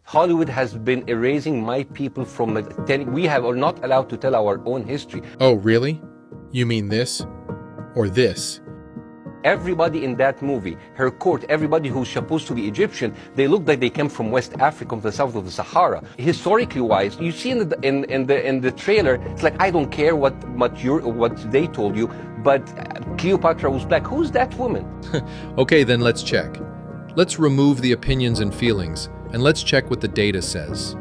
Hollywood has been erasing my people from telling. We are not allowed to tell our own history. Oh, really? You mean this? Or this? Everybody in that movie, her court, everybody who's supposed to be Egyptian, they look like they came from West Africa, from the south of the Sahara. Historically wise, you see in the trailer, it's like, I don't care what they told you, but Cleopatra was black. Who's that woman? Okay, then let's check. Let's remove the opinions and feelings, and let's check what the data says.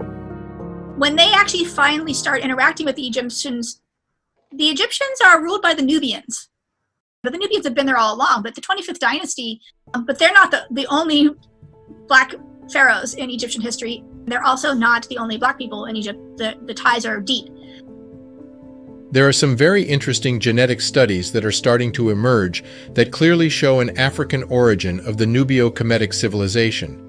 When they actually finally start interacting with the Egyptians are ruled by the Nubians. But the Nubians have been there all along, but the 25th dynasty, but they're not the only black pharaohs in Egyptian history. They're also not the only black people in Egypt. The ties are deep. There are some very interesting genetic studies that are starting to emerge that clearly show an African origin of the Nubio-Kemetic civilization.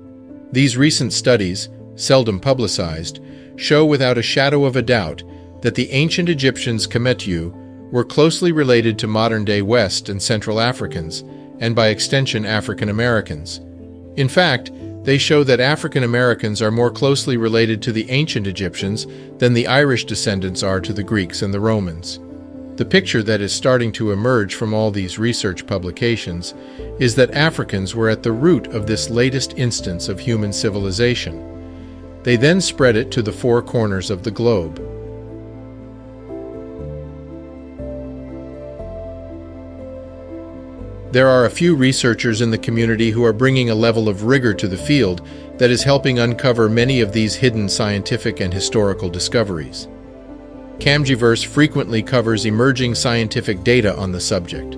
These recent studies, seldom publicized, show without a shadow of a doubt that the ancient Egyptians Kemetu were closely related to modern-day West and Central Africans, and by extension African Americans. In fact, they show that African Americans are more closely related to the ancient Egyptians than the Irish descendants are to the Greeks and the Romans. The picture that is starting to emerge from all these research publications is that Africans were at the root of this latest instance of human civilization. They then spread it to the four corners of the globe. There are a few researchers in the community who are bringing a level of rigor to the field that is helping uncover many of these hidden scientific and historical discoveries. Camgiverse frequently covers emerging scientific data on the subject.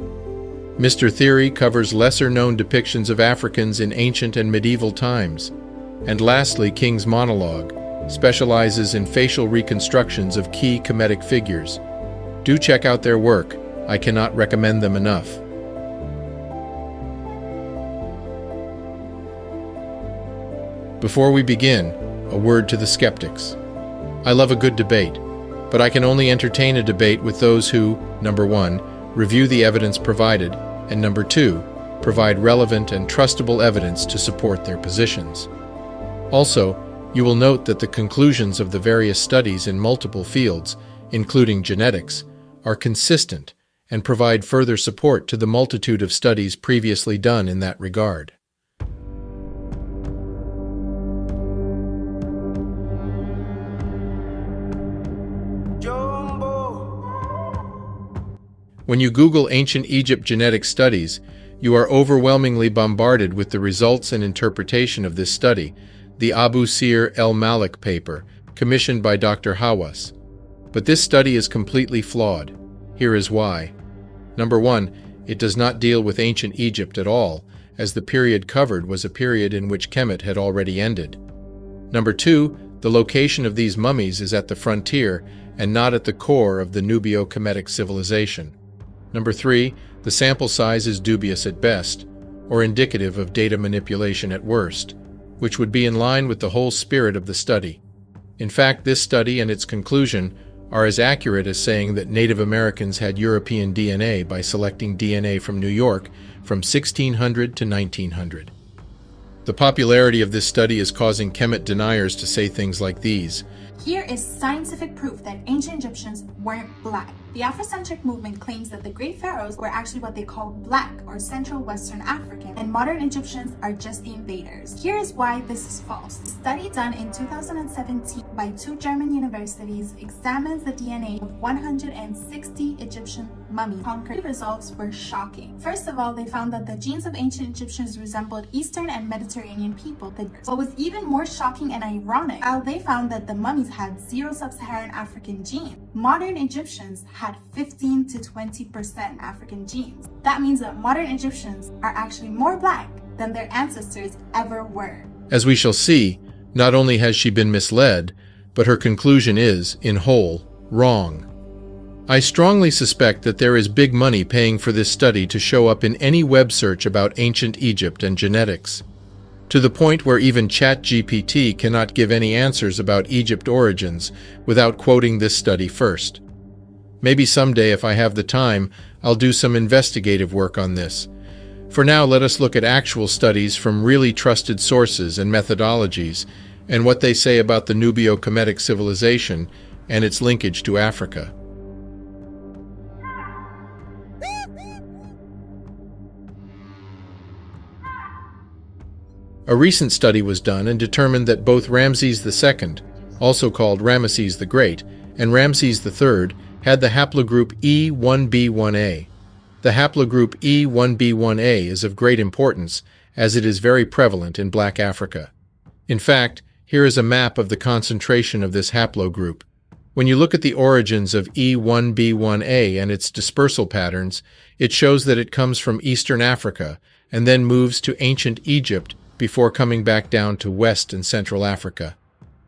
Mr.Theory covers lesser-known depictions of Africans in ancient and medieval times. And lastly, King's Monologue specializes in facial reconstructions of key Kemetic figures. Do check out their work. I cannot recommend them enough. Before we begin, a word to the skeptics. I love a good debate, but I can only entertain a debate with those who, number 1, review the evidence provided, and number 2, provide relevant and trustable evidence to support their positions. Also, you will note that the conclusions of the various studies in multiple fields, including genetics, are consistent and provide further support to the multitude of studies previously done in that regard. When you Google ancient Egypt genetic studies, you are overwhelmingly bombarded with the results and interpretation of this study, the Abu Sir el-Malik paper, commissioned by Dr. Hawass. But this study is completely flawed. Here is why. Number 1, it does not deal with ancient Egypt at all, as the period covered was a period in which Kemet had already ended. Number 2, the location of these mummies is at the frontier and not at the core of the Nubio-Kemetic civilization. Number 3, the sample size is dubious at best, or indicative of data manipulation at worst, which would be in line with the whole spirit of the study. In fact, this study and its conclusion are as accurate as saying that Native Americans had European DNA by selecting DNA from New York from 1600 to 1900. The popularity of this study is causing Kemet deniers to say things like these. Here is scientific proof that ancient Egyptians weren't black. The Afrocentric movement claims that the great pharaohs were actually what they call black or Central Western African, and modern Egyptians are just the invaders. Here is why this is false. A study done in 2017 by 2 German universities examines the DNA of 160 Egyptian mummies. Concrete results were shocking. First of all, they found that the genes of ancient Egyptians resembled Eastern and Mediterranean people. What was even more shocking and ironic, they found that the mummies had 0 sub-Saharan African genes. Modern Egyptians had 15 to 20% African genes. That means that modern Egyptians are actually more black than their ancestors ever were. As we shall see, not only has she been misled, but her conclusion is, in whole, wrong. I strongly suspect that there is big money paying for this study to show up in any web search about ancient Egypt and genetics, to the point where even ChatGPT cannot give any answers about Egypt origins without quoting this study first. Maybe someday, if I have the time, I'll do some investigative work on this. For now, let us look at actual studies from really trusted sources and methodologies, and what they say about the Nubio-Kemetic civilization and its linkage to Africa. A recent study was done and determined that both Ramses II, also called Ramesses the Great, and Ramses III had the haplogroup E1b1a. The haplogroup E1b1a is of great importance as it is very prevalent in Black Africa. In fact, here is a map of the concentration of this haplogroup. When you look at the origins of E1b1a and its dispersal patterns, it shows that it comes from Eastern Africa and then moves to ancient Egypt before coming back down to West and Central Africa.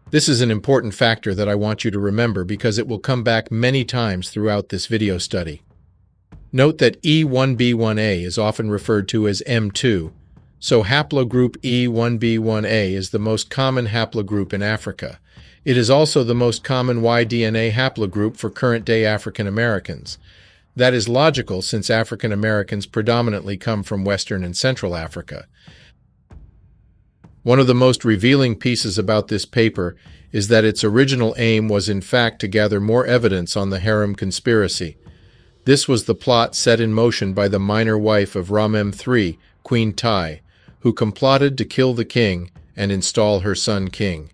This is an important factor that I want you to remember because it will come back many times throughout this video study. Note that E1b1a is often referred to as M2, so haplogroup E1b1a is the most common haplogroup in Africa. It is also the most common Y-DNA haplogroup for current-day African Americans. That is logical since African Americans predominantly come from Western and Central Africa. One of the most revealing pieces about this paper is that its original aim was in fact to gather more evidence on the harem conspiracy. This was the plot set in motion by the minor wife of Ramem III, Queen Tai, who complotted to kill the king and install her son king.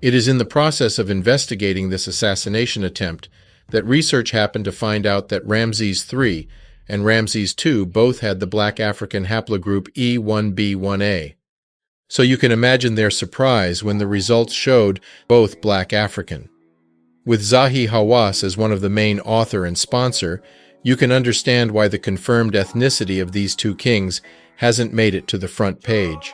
It is in the process of investigating this assassination attempt that research happened to find out that Ramses III and Ramses II both had the Black African haplogroup E1b1a. So you can imagine their surprise when the results showed both Black African. With Zahi Hawass as one of the main author and sponsor, you can understand why the confirmed ethnicity of these two kings hasn't made it to the front page.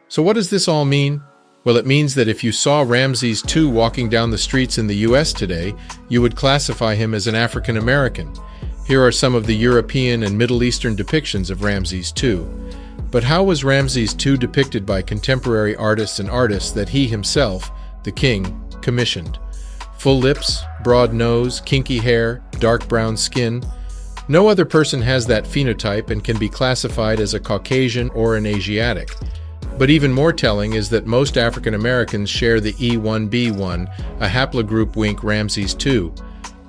So what does this all mean? Well, it means that if you saw Ramses II walking down the streets in the US today, you would classify him as an African American. Here are some of the European and Middle Eastern depictions of Ramses II. But how was Ramses II depicted by contemporary artists and artists that he himself, the king, commissioned? Full lips, broad nose, kinky hair, dark brown skin. No other person has that phenotype and can be classified as a Caucasian or an Asiatic. But even more telling is that most African Americans share the E1b1, a haplogroup wink Ramses II.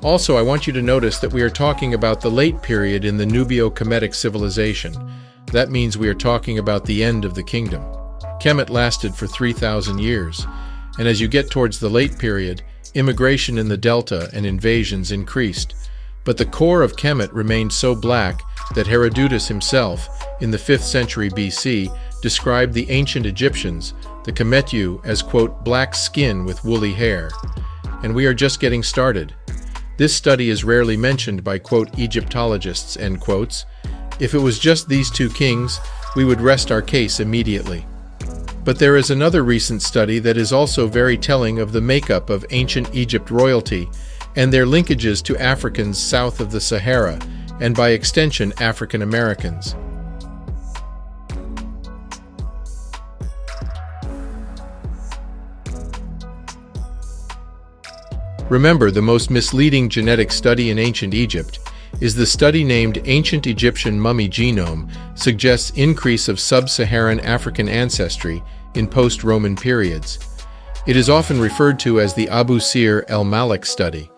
Also, I want you to notice that we are talking about the late period in the Nubio-Kemetic civilization. That means we are talking about the end of the kingdom. Kemet lasted for 3,000 years, and as you get towards the late period, immigration in the delta and invasions increased. But the core of Kemet remained so black that Herodotus himself, in the 5th century BC, described the ancient Egyptians, the Kemetu, as, quote, black skin with woolly hair. And we are just getting started. This study is rarely mentioned by, quote, Egyptologists, end quotes. If it was just these two kings, we would rest our case immediately. But there is another recent study that is also very telling of the makeup of ancient Egypt royalty and their linkages to Africans south of the Sahara, and by extension African Americans. Remember, the most misleading genetic study in ancient Egypt is the study named Ancient Egyptian Mummy Genome suggests increase of sub-Saharan African ancestry in post-Roman periods. It is often referred to as the Abu Sir el-Malik study.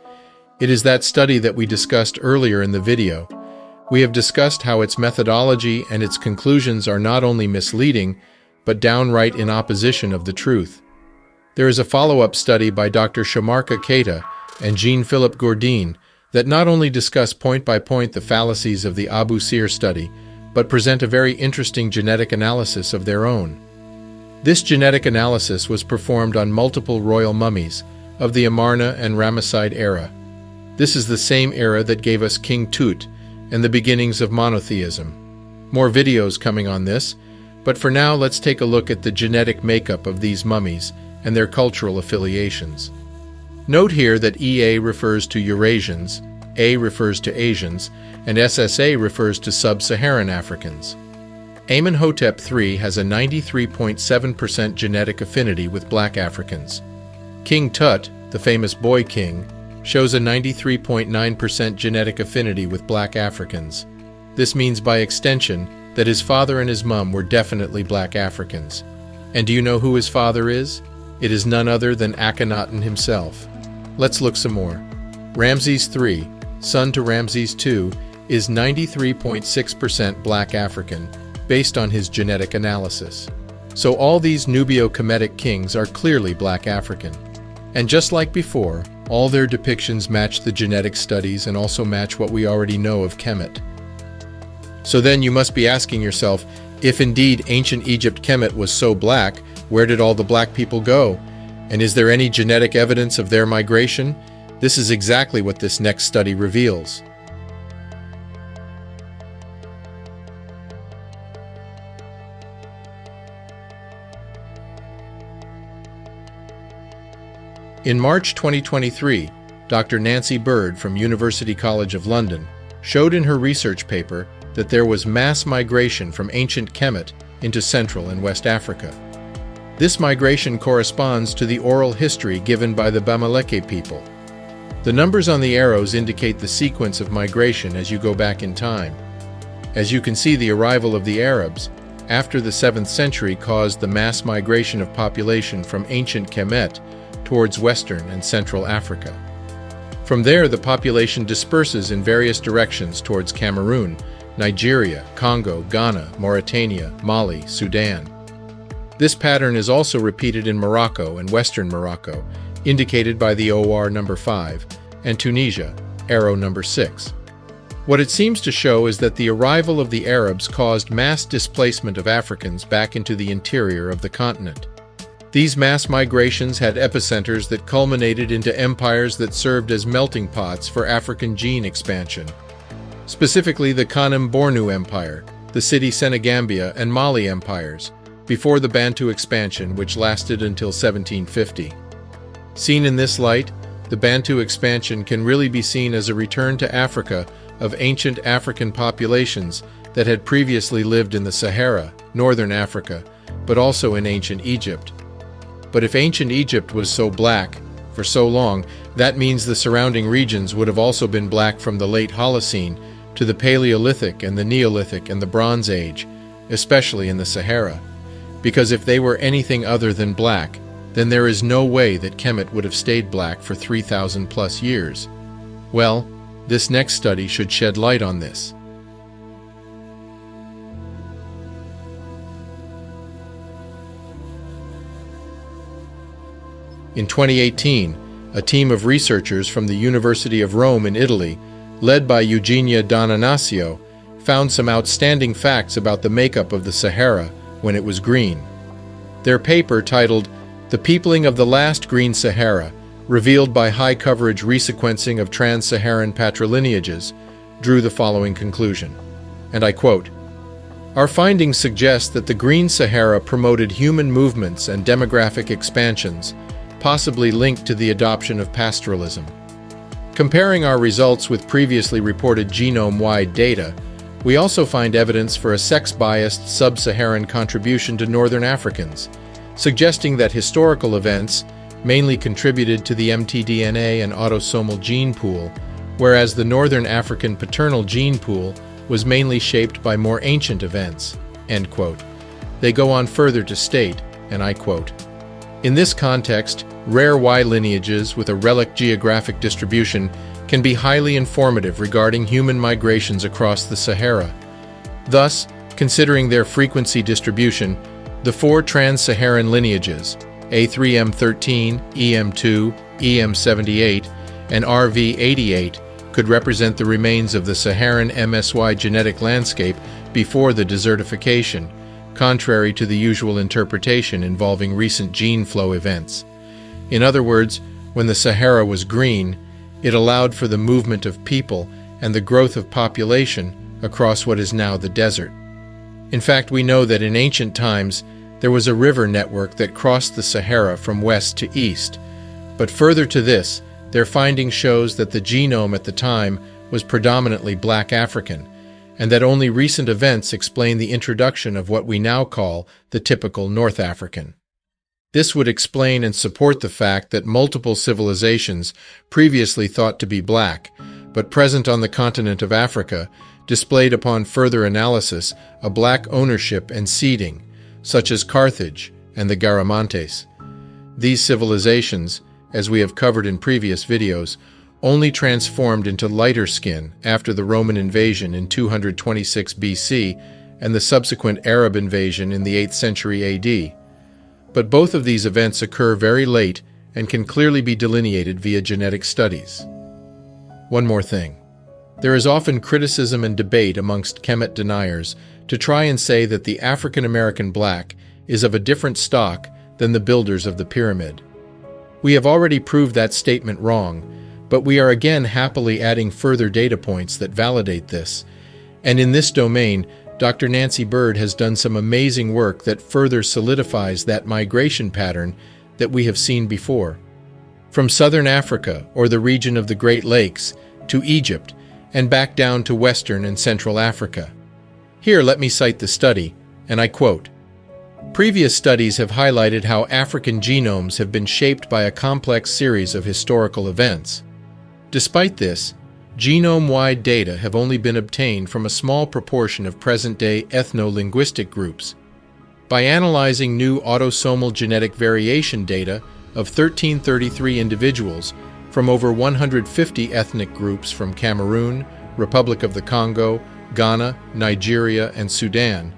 It is that study that we discussed earlier in the video. We have discussed how its methodology and its conclusions are not only misleading, but downright in opposition of the truth. There is a follow-up study by Dr. Shamarka Keita and Jean-Philippe Gourdin that not only discuss point by point the fallacies of the Abu Sir study, but present a very interesting genetic analysis of their own. This genetic analysis was performed on multiple royal mummies of the Amarna and Ramesside era. This is the same era that gave us King Tut and the beginnings of monotheism. More videos coming on this, but for now let's take a look at the genetic makeup of these mummies and their cultural affiliations. Note here that EA refers to Eurasians, A refers to Asians, and SSA refers to Sub-Saharan Africans. Amenhotep III has a 93.7% genetic affinity with Black Africans. King Tut, the famous boy king, shows a 93.9% genetic affinity with Black Africans. This means by extension that his father and his mom were definitely Black Africans. And do you know who his father is? It is none other than Akhenaten himself. Let's look some more. Ramses III, son to Ramses II, is 93.6% Black African, based on his genetic analysis. So all these Nubio-Kemetic kings are clearly Black African. And just like before, all their depictions match the genetic studies and also match what we already know of Kemet. So then you must be asking yourself, if indeed ancient Egypt Kemet was so black, where did all the black people go? And is there any genetic evidence of their migration? This is exactly what this next study reveals. In March 2023, Dr. Nancy Bird from University College of London showed in her research paper that there was mass migration from ancient Kemet into Central and West Africa. This migration corresponds to the oral history given by the Bamileke people. The numbers on the arrows indicate the sequence of migration as you go back in time. As you can see, the arrival of the Arabs after the 7th century caused the mass migration of population from ancient Kemet towards Western and Central Africa. From there, the population disperses in various directions towards Cameroon, Nigeria, Congo, Ghana, Mauritania, Mali, Sudan. This pattern is also repeated in Morocco and Western Morocco, indicated by the OR number 5, and Tunisia, arrow number 6. What it seems to show is that the arrival of the Arabs caused mass displacement of Africans back into the interior of the continent. These mass migrations had epicenters that culminated into empires that served as melting pots for African gene expansion. Specifically the Kanem-Bornu Empire, the City Senegambia and Mali empires, before the Bantu expansion which lasted until 1750. Seen in this light, the Bantu expansion can really be seen as a return to Africa of ancient African populations that had previously lived in the Sahara, northern Africa, but also in ancient Egypt. But if ancient Egypt was so black for so long, that means the surrounding regions would have also been black from the late Holocene to the Paleolithic and the Neolithic and the Bronze Age, especially in the Sahara. Because if they were anything other than black, then there is no way that Kemet would have stayed black for 3,000 plus years. Well, this next study should shed light on this. In 2018, a team of researchers from the University of Rome in Italy, led by Eugenia Donanasio, found some outstanding facts about the makeup of the Sahara when it was green. Their paper, titled "The Peopling of the Last Green Sahara, Revealed by High-Coverage Resequencing of Trans-Saharan Patrilineages," drew the following conclusion, and I quote, "Our findings suggest that the Green Sahara promoted human movements and demographic expansions, possibly linked to the adoption of pastoralism. Comparing our results with previously reported genome-wide data, we also find evidence for a sex-biased sub-Saharan contribution to Northern Africans, suggesting that historical events mainly contributed to the mtDNA and autosomal gene pool, whereas the Northern African paternal gene pool was mainly shaped by more ancient events." End quote. They go on further to state, and I quote, "In this context, rare Y lineages with a relic geographic distribution can be highly informative regarding human migrations across the Sahara. Thus, considering their frequency distribution, the 4 trans-Saharan lineages, A3M13, EM2, EM78, and RV88, could represent the remains of the Saharan MSY genetic landscape before the desertification, contrary to the usual interpretation involving recent gene flow events. In other words, when the Sahara was green, it allowed for the movement of people and the growth of population across what is now the desert. In fact, we know that in ancient times, there was a river network that crossed the Sahara from west to east. But further to this, their finding shows that the genome at the time was predominantly Black African, and that only recent events explain the introduction of what we now call the typical North African. This would explain and support the fact that multiple civilizations previously thought to be black, but present on the continent of Africa, displayed upon further analysis a black ownership and seeding, such as Carthage, and the Garamantes. These civilizations, as we have covered in previous videos, only transformed into lighter skin after the Roman invasion in 226 BC and the subsequent Arab invasion in the 8th century AD. But both of these events occur very late and can clearly be delineated via genetic studies. One more thing. There is often criticism and debate amongst Kemet deniers to try and say that the African American black is of a different stock than the builders of the pyramid. We have already proved that statement wrong, but we are again happily adding further data points that validate this. And in this domain, Dr. Nancy Bird has done some amazing work that further solidifies that migration pattern that we have seen before. From southern Africa, or the region of the Great Lakes, to Egypt, and back down to Western and Central Africa. Here, let me cite the study, and I quote, "Previous studies have highlighted how African genomes have been shaped by a complex series of historical events. Despite this, genome-wide data have only been obtained from a small proportion of present-day ethno-linguistic groups. By analyzing new autosomal genetic variation data of 1333 individuals from over 150 ethnic groups from Cameroon, Republic of the Congo, Ghana, Nigeria, and Sudan,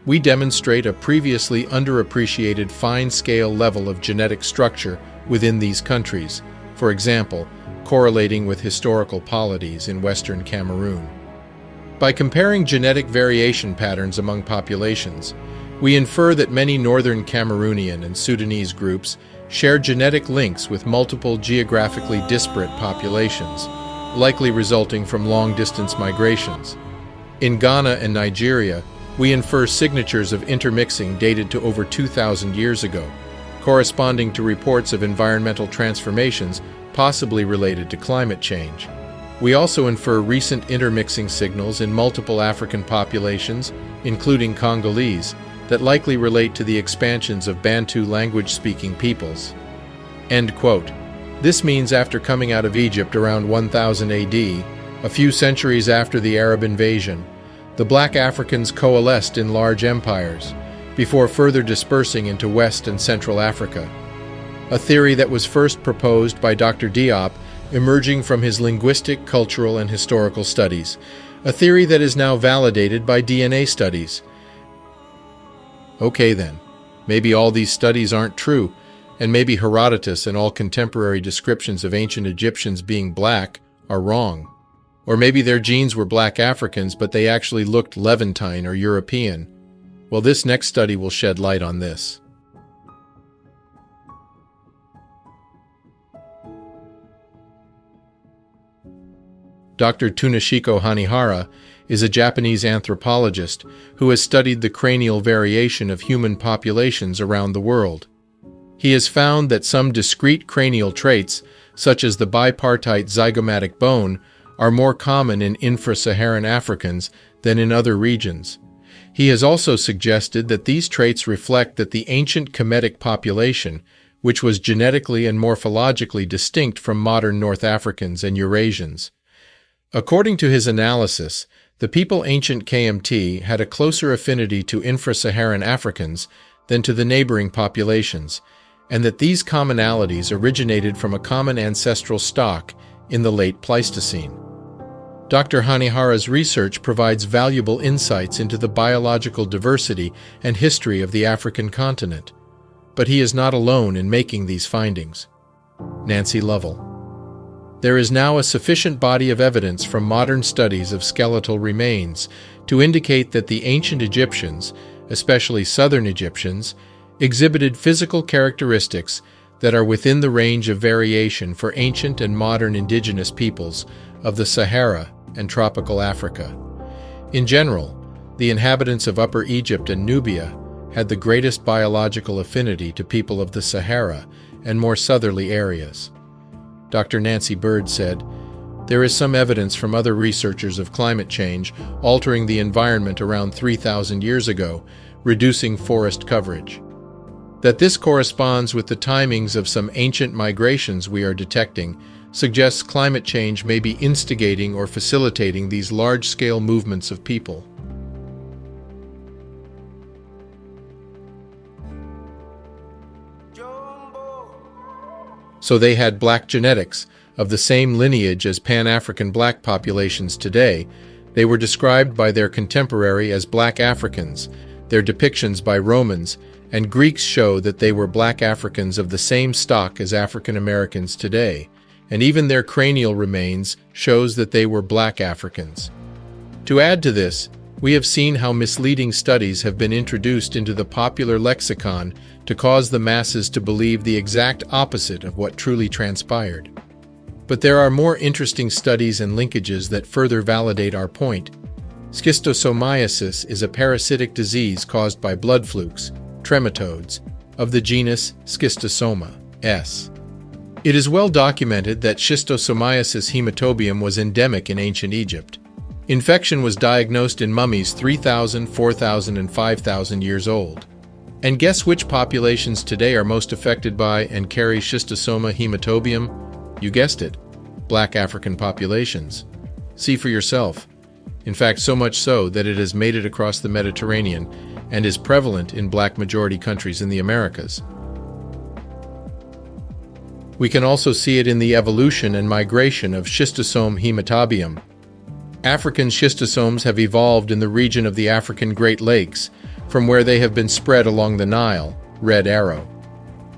we demonstrate a previously underappreciated fine-scale level of genetic structure within these countries, for example, correlating with historical polities in Western Cameroon. By comparing genetic variation patterns among populations, we infer that many northern Cameroonian and Sudanese groups share genetic links with multiple geographically disparate populations, likely resulting from long-distance migrations. In Ghana and Nigeria, we infer signatures of intermixing dated to over 2,000 years ago, corresponding to reports of environmental transformations possibly related to climate change. We also infer recent intermixing signals in multiple African populations, including Congolese, that likely relate to the expansions of Bantu language-speaking peoples." End quote. This means after coming out of Egypt around 1000 AD, a few centuries after the Arab invasion, the black Africans coalesced in large empires, before further dispersing into West and Central Africa. A theory that was first proposed by Dr. Diop, emerging from his linguistic, cultural, and historical studies. A theory that is now validated by DNA studies. Okay then, maybe all these studies aren't true, and maybe Herodotus and all contemporary descriptions of ancient Egyptians being black are wrong. Or maybe their genes were black Africans, but they actually looked Levantine or European. Well, this next study will shed light on this. Dr. Tsuneshiko Hanihara is a Japanese anthropologist who has studied the cranial variation of human populations around the world. He has found that some discrete cranial traits, such as the bipartite zygomatic bone, are more common in infra-Saharan Africans than in other regions. He has also suggested that these traits reflect that the ancient Kemetic population, which was genetically and morphologically distinct from modern North Africans and Eurasians. According to his analysis, the people ancient KMT had a closer affinity to infra-Saharan Africans than to the neighboring populations, and that these commonalities originated from a common ancestral stock in the late Pleistocene. Dr. Hanihara's research provides valuable insights into the biological diversity and history of the African continent, but he is not alone in making these findings. Nancy Lovell. There is now a sufficient body of evidence from modern studies of skeletal remains to indicate that the ancient Egyptians, especially southern Egyptians, exhibited physical characteristics that are within the range of variation for ancient and modern indigenous peoples of the Sahara and tropical Africa. In general, the inhabitants of Upper Egypt and Nubia had the greatest biological affinity to people of the Sahara and more southerly areas. Dr. Nancy Bird said, "There is some evidence from other researchers of climate change altering the environment around 3,000 years ago, reducing forest coverage. That this corresponds with the timings of some ancient migrations we are detecting suggests climate change may be instigating or facilitating these large-scale movements of people." So they had black genetics, of the same lineage as Pan-African black populations today. They were described by their contemporary as black Africans. Their depictions by Romans and Greeks show that they were black Africans of the same stock as African Americans today, and even their cranial remains shows that they were black Africans. To add to this, we have seen how misleading studies have been introduced into the popular lexicon to cause the masses to believe the exact opposite of what truly transpired. But there are more interesting studies and linkages that further validate our point. Schistosomiasis is a parasitic disease caused by blood flukes, trematodes, of the genus Schistosoma, S. It is well documented that Schistosomiasis hematobium was endemic in ancient Egypt. Infection was diagnosed in mummies 3,000, 4,000, and 5,000 years old. And guess which populations today are most affected by and carry Schistosoma hematobium? You guessed it, black African populations. See for yourself. In fact, so much so that it has made it across the Mediterranean and is prevalent in black majority countries in the Americas. We can also see it in the evolution and migration of Schistosome hematobium. African schistosomes have evolved in the region of the African Great Lakes, from where they have been spread along the Nile, red arrow.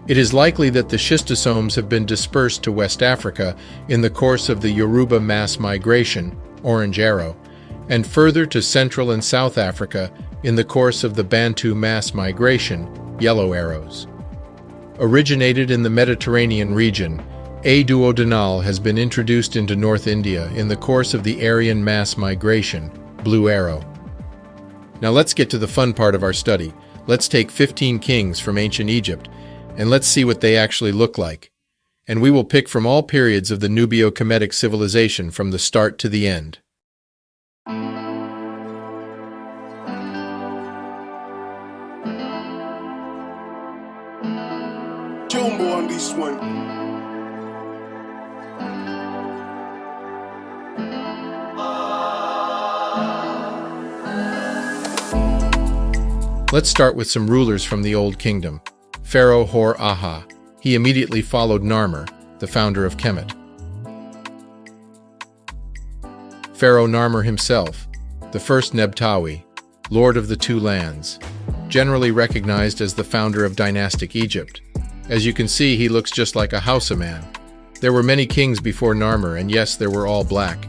It is likely that the schistosomes have been dispersed to West Africa in the course of the Yoruba mass migration, orange arrow, and further to Central and South Africa in the course of the Bantu mass migration, yellow arrows. Originated in the Mediterranean region, A. duodenale has been introduced into North India in the course of the Aryan mass migration, blue arrow. Now let's get to the fun part of our study. Let's take 15 kings from ancient Egypt, and let's see what they actually look like. And we will pick from all periods of the Nubio-Kemetic civilization from the start to the end. Jumbo on this one. Let's start with some rulers from the Old Kingdom. Pharaoh Hor-Aha. He immediately followed Narmer, the founder of Kemet. Pharaoh Narmer himself, the first Nebtawi, Lord of the Two Lands, generally recognized as the founder of dynastic Egypt. As you can see, he looks just like a Hausa man. There were many kings before Narmer, and yes, they were all black.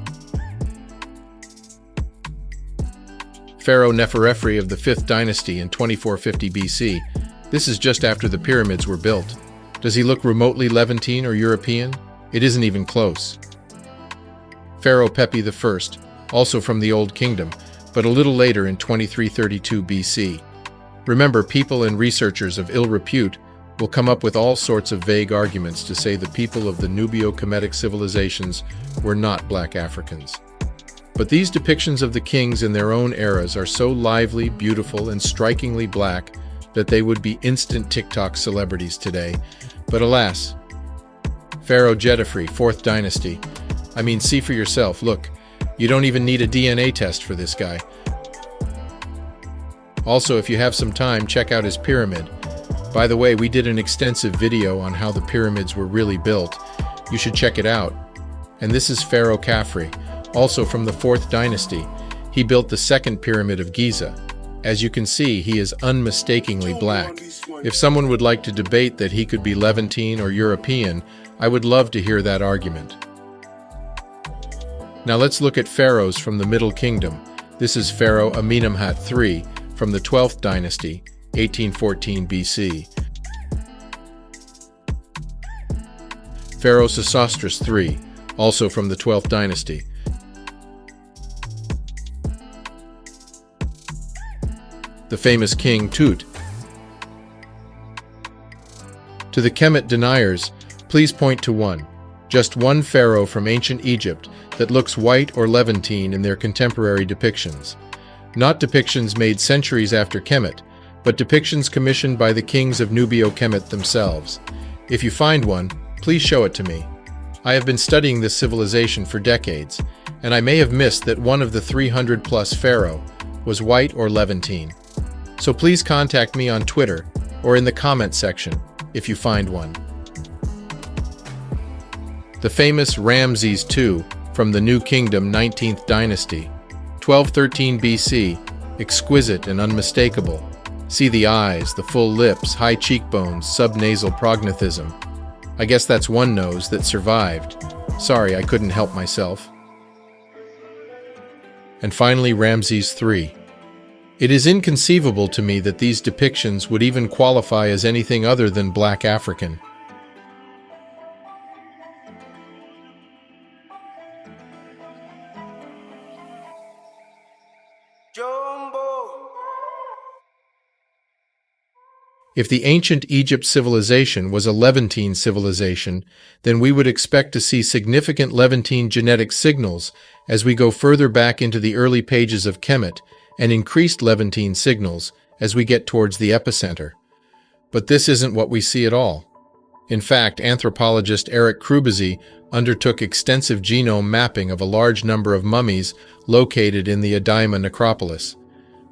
Pharaoh Neferefre of the 5th dynasty in 2450 BC. This is just after the pyramids were built. Does he look remotely Levantine or European? It isn't even close. Pharaoh Pepi I, also from the Old Kingdom, but a little later in 2332 BC. Remember, people and researchers of ill repute will come up with all sorts of vague arguments to say the people of the Nubio-Kemetic civilizations were not black Africans. But these depictions of the kings in their own eras are so lively, beautiful, and strikingly black that they would be instant TikTok celebrities today. But alas, Pharaoh Djedefre, 4th dynasty. I mean, see for yourself, look, you don't even need a DNA test for this guy. Also, if you have some time, check out his pyramid. By the way, we did an extensive video on how the pyramids were really built. You should check it out. And this is Pharaoh Khafre, also from the 4th dynasty. He built the 2nd pyramid of Giza. As you can see, he is unmistakably black. If someone would like to debate that he could be Levantine or European, I would love to hear that argument. Now let's look at pharaohs from the Middle Kingdom. This is Pharaoh Amenemhat III from the 12th dynasty, 1814 BC. Pharaoh Sesostris III, also from the 12th dynasty. The famous King Tut. To the Kemet deniers, please point to just one pharaoh from ancient Egypt that looks white or Levantine in their contemporary depictions. Not depictions made centuries after Kemet, but depictions commissioned by the kings of Nubio-Kemet themselves. If you find one, please show it to me. I have been studying this civilization for decades, and I may have missed that one of the 300+ pharaoh was white or Levantine. So please contact me on Twitter or in the comment section if you find one. The famous Ramses II from the New Kingdom 19th dynasty, 1213 BC, exquisite and unmistakable. See the eyes, the full lips, high cheekbones, subnasal prognathism. I guess that's one nose that survived. Sorry, I couldn't help myself. And finally, Ramses III. It is inconceivable to me that these depictions would even qualify as anything other than Black African. If the ancient Egypt civilization was a Levantine civilization, then we would expect to see significant Levantine genetic signals as we go further back into the early pages of Kemet, and increased Levantine signals as we get towards the epicenter. But this isn't what we see at all. In fact, anthropologist Eric Krubezi undertook extensive genome mapping of a large number of mummies located in the Adaima necropolis.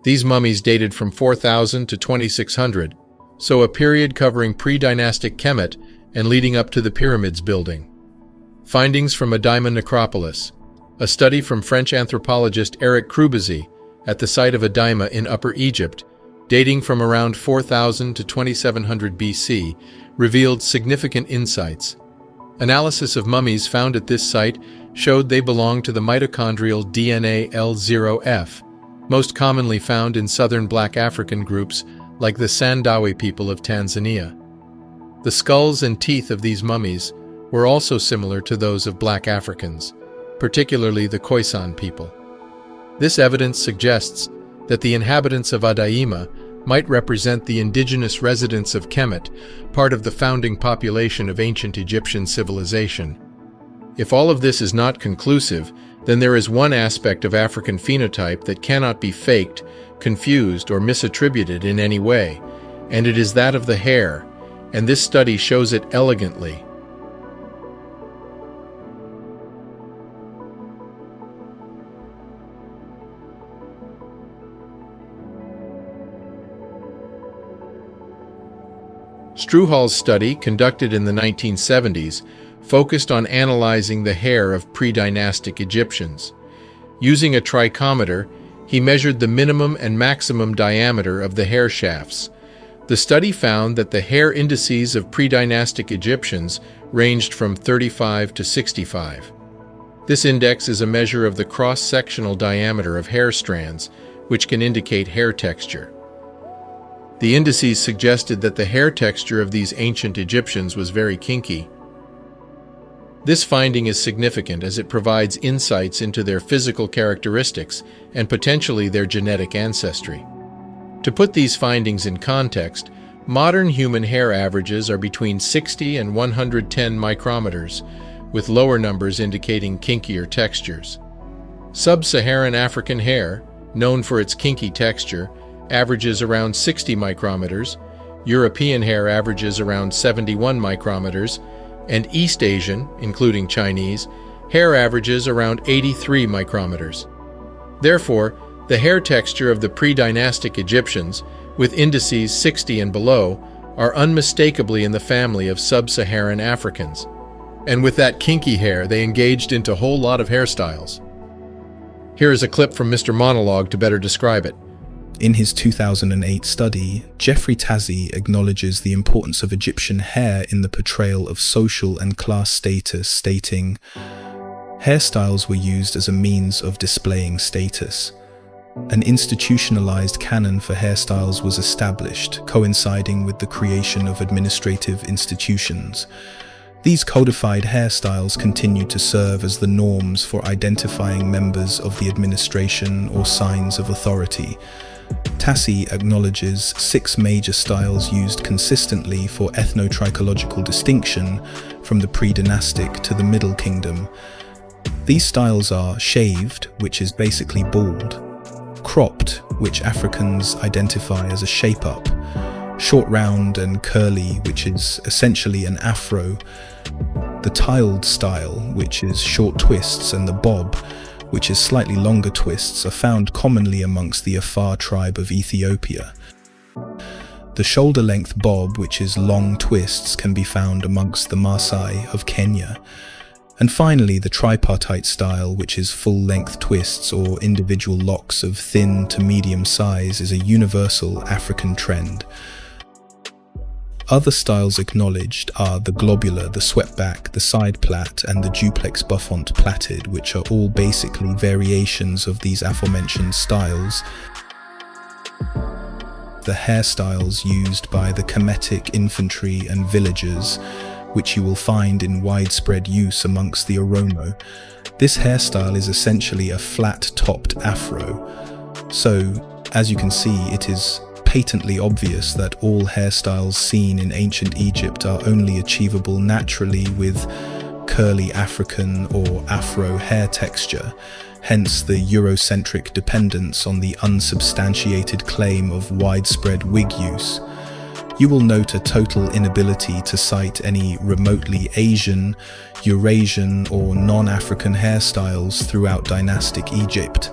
These mummies dated from 4000 to 2600, so a period covering pre-dynastic Kemet and leading up to the pyramids building. Findings from Adaima necropolis. A study from French anthropologist Eric Krubezi at the site of Adaima in Upper Egypt, dating from around 4000 to 2700 BC, revealed significant insights. Analysis of mummies found at this site showed they belonged to the mitochondrial DNA L0F, most commonly found in southern Black African groups like the Sandawe people of Tanzania. The skulls and teeth of these mummies were also similar to those of Black Africans, particularly the Khoisan people. This evidence suggests that the inhabitants of Adaima might represent the indigenous residents of Kemet, part of the founding population of ancient Egyptian civilization. If all of this is not conclusive, then there is one aspect of African phenotype that cannot be faked, confused, or misattributed in any way, and it is that of the hair, and this study shows it elegantly. Struhal's study, conducted in the 1970s, focused on analyzing the hair of pre-dynastic Egyptians. Using a trichometer, he measured the minimum and maximum diameter of the hair shafts. The study found that the hair indices of pre-dynastic Egyptians ranged from 35 to 65. This index is a measure of the cross-sectional diameter of hair strands, which can indicate hair texture. The indices suggested that the hair texture of these ancient Egyptians was very kinky. This finding is significant as it provides insights into their physical characteristics and potentially their genetic ancestry. To put these findings in context, modern human hair averages are between 60 and 110 micrometers, with lower numbers indicating kinkier textures. Sub-Saharan African hair, known for its kinky texture, averages around 60 micrometers, European hair averages around 71 micrometers, and East Asian, including Chinese, hair averages around 83 micrometers. Therefore, the hair texture of the pre-dynastic Egyptians, with indices 60 and below, are unmistakably in the family of sub-Saharan Africans. And with that kinky hair, they engaged into a whole lot of hairstyles. Here is a clip from Mr. Monologue to better describe it. In his 2008 study, Jeffrey Tazzi acknowledges the importance of Egyptian hair in the portrayal of social and class status, stating, "Hairstyles were used as a means of displaying status. An institutionalized canon for hairstyles was established, coinciding with the creation of administrative institutions. These codified hairstyles continue to serve as the norms for identifying members of the administration or signs of authority." Tassi acknowledges 6 major styles used consistently for ethnotrichological distinction from the Predynastic to the Middle Kingdom. These styles are shaved, which is basically bald; cropped, which Africans identify as a shape-up; short round and curly, which is essentially an afro; the tiled style, which is short twists, and the bob, which is slightly longer twists, are found commonly amongst the Afar tribe of Ethiopia. The shoulder-length bob, which is long twists, can be found amongst the Maasai of Kenya. And finally, the tripartite style, which is full-length twists or individual locks of thin to medium size, is a universal African trend. Other styles acknowledged are the globular, the swept-back, the side plait, and the duplex buffant plaited, which are all basically variations of these aforementioned styles. The hairstyles used by the Kemetic infantry and villagers, which you will find in widespread use amongst the Oromo. This hairstyle is essentially a flat-topped afro. So, as you can see, it is patently obvious that all hairstyles seen in ancient Egypt are only achievable naturally with curly African or Afro hair texture, hence the Eurocentric dependence on the unsubstantiated claim of widespread wig use. You will note a total inability to cite any remotely Asian, Eurasian or non-African hairstyles throughout dynastic Egypt.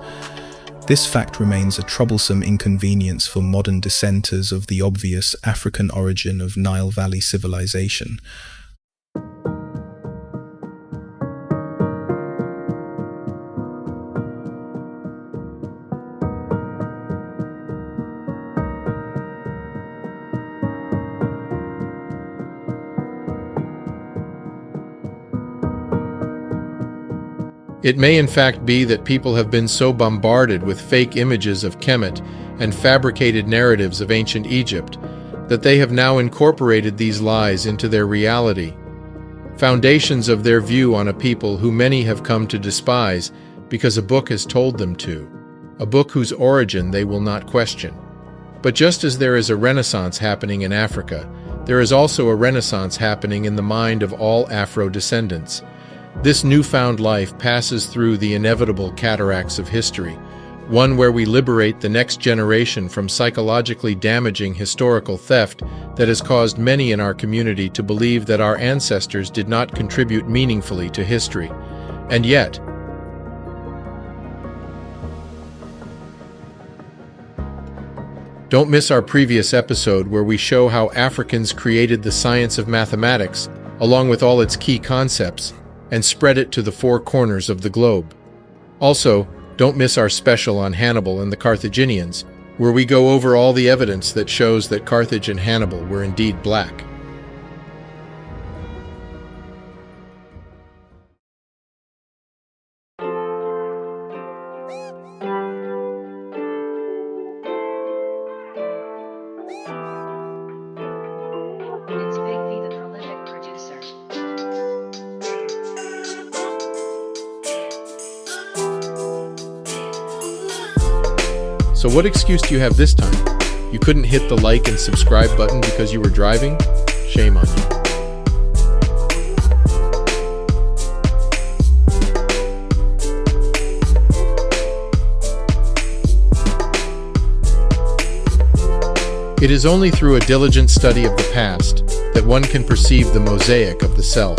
This fact remains a troublesome inconvenience for modern dissenters of the obvious African origin of Nile Valley civilization. It may in fact be that people have been so bombarded with fake images of Kemet and fabricated narratives of ancient Egypt that they have now incorporated these lies into their reality, foundations of their view on a people who many have come to despise because a book has told them to, a book whose origin they will not question. But just as there is a renaissance happening in Africa, there is also a renaissance happening in the mind of all Afro-descendants. This newfound life passes through the inevitable cataracts of history, one where we liberate the next generation from psychologically damaging historical theft that has caused many in our community to believe that our ancestors did not contribute meaningfully to history. And yet, don't miss our previous episode where we show how Africans created the science of mathematics, along with all its key concepts, and spread it to the four corners of the globe. Also, don't miss our special on Hannibal and the Carthaginians, where we go over all the evidence that shows that Carthage and Hannibal were indeed black. It's Big V, the prolific producer. So what excuse do you have this time? You couldn't hit the like and subscribe button because you were driving? Shame on you. It is only through a diligent study of the past that one can perceive the mosaic of the self.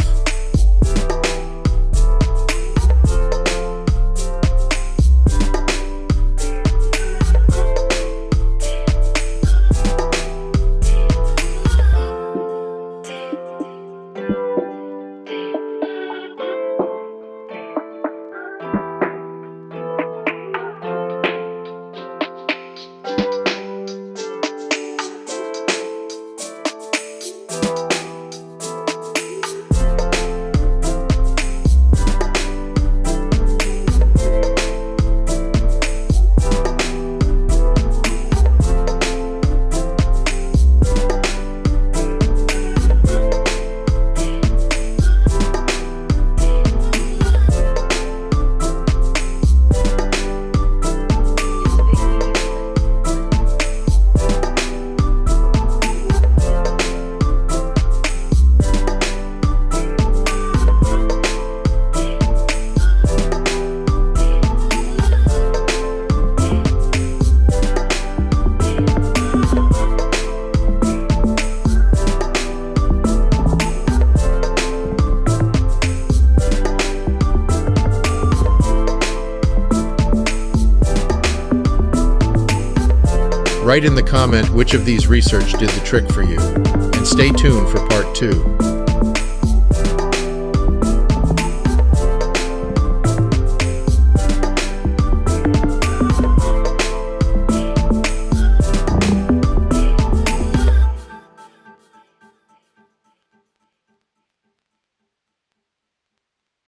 Write in the comment which of these research did the trick for you, and stay tuned for part 2.